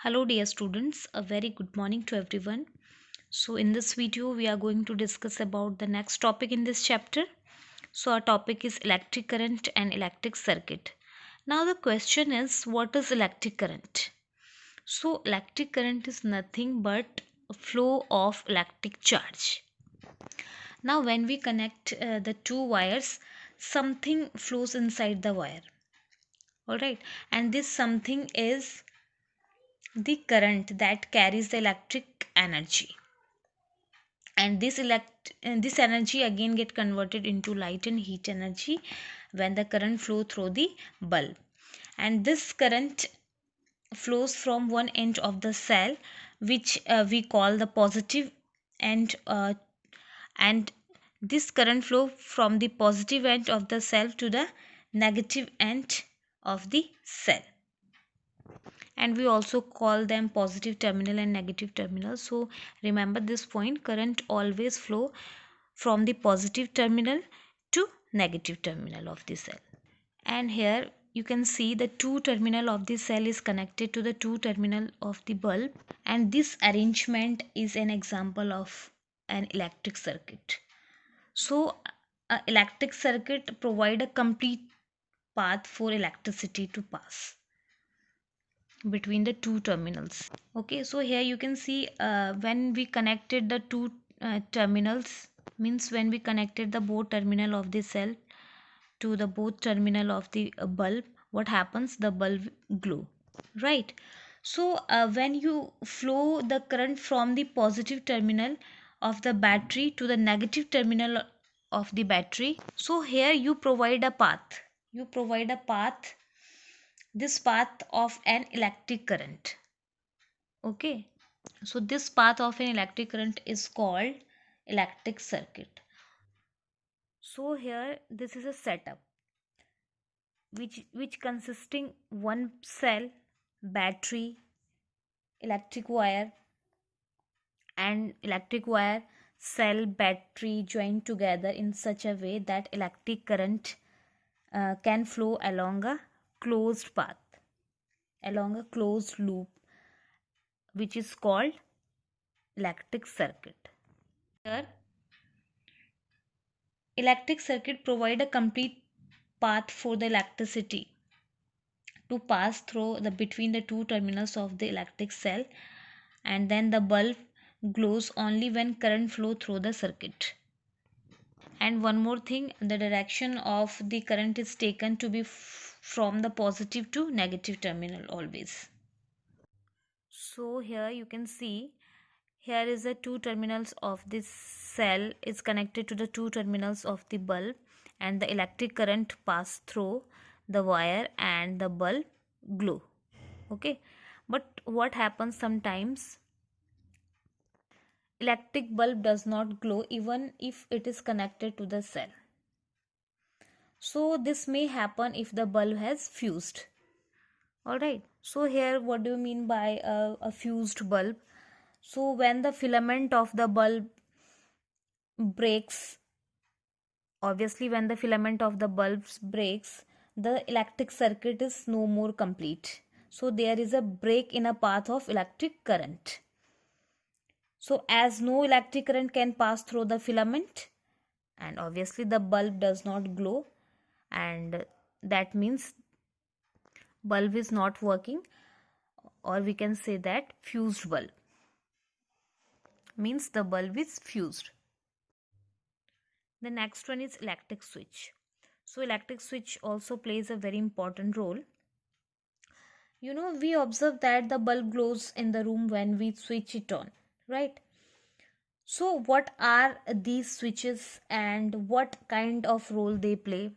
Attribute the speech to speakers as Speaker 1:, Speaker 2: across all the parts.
Speaker 1: Hello dear students, a very good morning to everyone. So in this video we are going to discuss about the next topic in this chapter. So our topic is electric current and electric circuit. Now the question is, what is electric current? So electric current is nothing but a flow of electric charge. Now when we connect the two wires, something flows inside the wire. Alright, and this something is the current that carries the electric energy, and this energy again get converted into light and heat energy when the current flow through the bulb. And this current flows from one end of the cell, which we call the positive end, and this current flow from the positive end of the cell to the negative end of the cell, and we also call them positive terminal and negative terminal. So remember this point, current always flow from the positive terminal to negative terminal of the cell. And here you can see the two terminal of the cell is connected to the two terminal of the bulb, and this arrangement is an example of an electric circuit. So a electric circuit provide a complete path for electricity to pass between the two terminals. Okay, so here you can see when we connected the two terminals, means when we connected the both terminal of the cell to the both terminal of the bulb, what happens? The bulb glow, right? So when you flow the current from the positive terminal of the battery to the negative terminal of the battery, so here you provide a path, this path of an electric current. Okay, so this path of an electric current is called electric circuit. So here this is a setup which consisting one cell, battery, electric wire, and electric wire, cell, battery joined together in such a way that electric current can flow along a closed path, along a closed loop, which is called electric circuit. Here electric circuit provide a complete path for the electricity to pass through the between the two terminals of the electric cell, and then the bulb glows only when current flow through the circuit. And one more thing, the direction of the current is taken to be from the positive to negative terminal always. So here you can see, here is the two terminals of this cell is connected to the two terminals of the bulb, and the electric current pass through the wire and the bulb glow. Okay, but what happens sometimes, electric bulb does not glow even if it is connected to the cell. So this may happen if the bulb has fused. Alright, so here what do you mean by a fused bulb? So when the filament of the bulb breaks, obviously when the filament of the bulbs breaks, the electric circuit is no more complete. So there is a break in a path of electric current. So as no electric current can pass through the filament, and obviously the bulb does not glow, and that means bulb is not working, or we can say that fused bulb means the bulb is fused. The next one is electric switch. So electric switch also plays a very important role. You know, we observe that the bulb glows in the room when we switch it on, right? So what are these switches and what kind of role they play,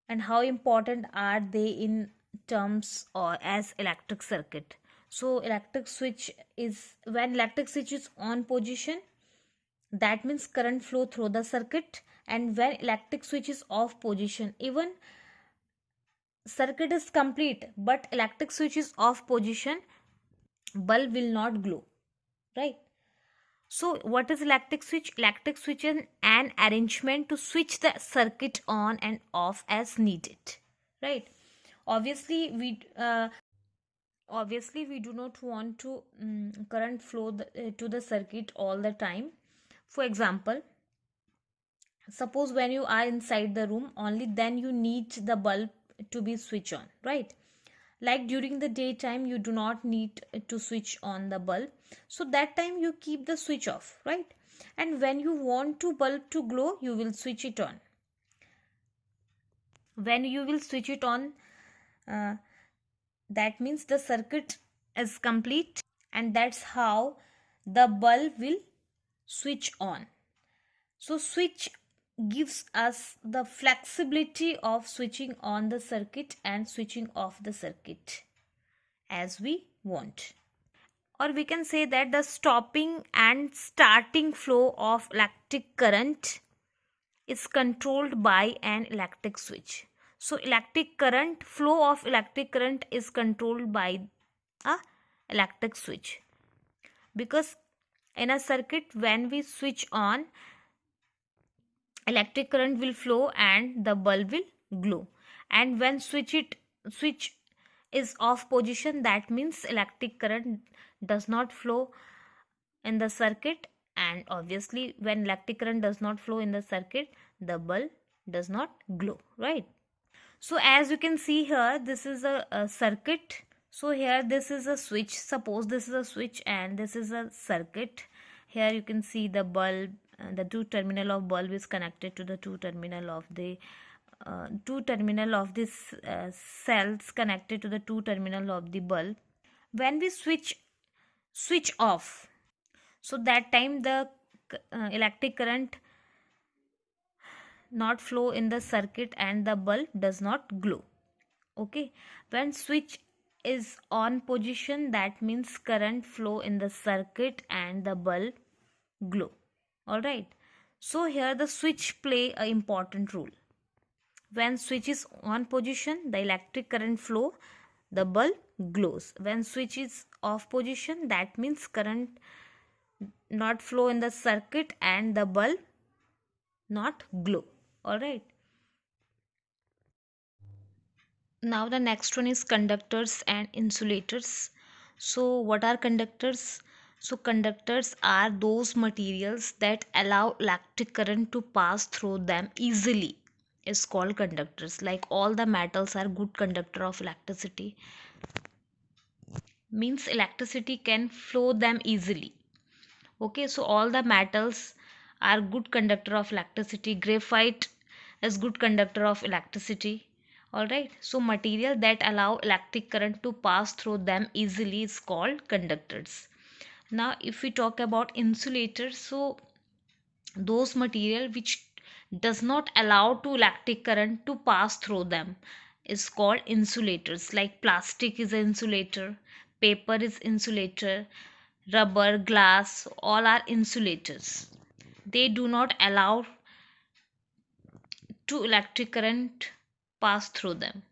Speaker 1: and how important are they in terms or as electric circuit? So electric switch is, when electric switch is on position, that means current flow through the circuit, and when electric switch is off position, even circuit is complete but electric switch is off position, bulb will not glow, right? So what is electric switch? Electric switch is an arrangement to switch the circuit on and off as needed, right? Obviously Obviously we do not want to current flow to the circuit all the time. For example, suppose when you are inside the room, only then you need the bulb to be switched on, right? Like during the daytime you do not need to switch on the bulb, so that time you keep the switch off, right? And when you want to bulb to glow, you will switch it on. When you will switch it on, uh, that means the circuit is complete, and that's how the bulb will switch on. So switch gives us the flexibility of switching on the circuit and switching off the circuit as we want. Or we can say that the stopping and starting flow of electric current is controlled by an electric switch. So electric current, flow of electric current is controlled by a electric switch, because in a circuit when we switch on, electric current will flow and the bulb will glow. And when switch is off position, that means electric current does not flow in the circuit, and obviously when electric current does not flow in the circuit, the bulb does not glow, right? So as you can see here, this is a circuit. So here this is a switch. Suppose this is a switch and this is a circuit. Here you can see the bulb, the two terminal of bulb is connected to the two terminal of the this cells connected to the two terminal of the bulb. When we switch off, so that time the electric current not flow in the circuit and the bulb does not glow. Okay, when switch is on position, that means current flow in the circuit and the bulb glow. All right, so here the switch play a important role. When switch is on position, the electric current flow, the bulb glows. When switch is off position, that means current not flow in the circuit and the bulb not glow. All right, now the next one is conductors and insulators. So what are conductors? So conductors are those materials that allow electric current to pass through them easily, is called conductors. Like all the metals are good conductor of electricity, means electricity can flow them easily. Okay, so all the metals are good conductor of electricity. Graphite is good conductor of electricity. All right, so material that allow electric current to pass through them easily is called conductors. Now if we talk about insulators, so those material which does not allow to electric current to pass through them is called insulators. Like plastic is an insulator, paper is insulator, rubber, glass, all are insulators. They do not allow to electric current pass through them.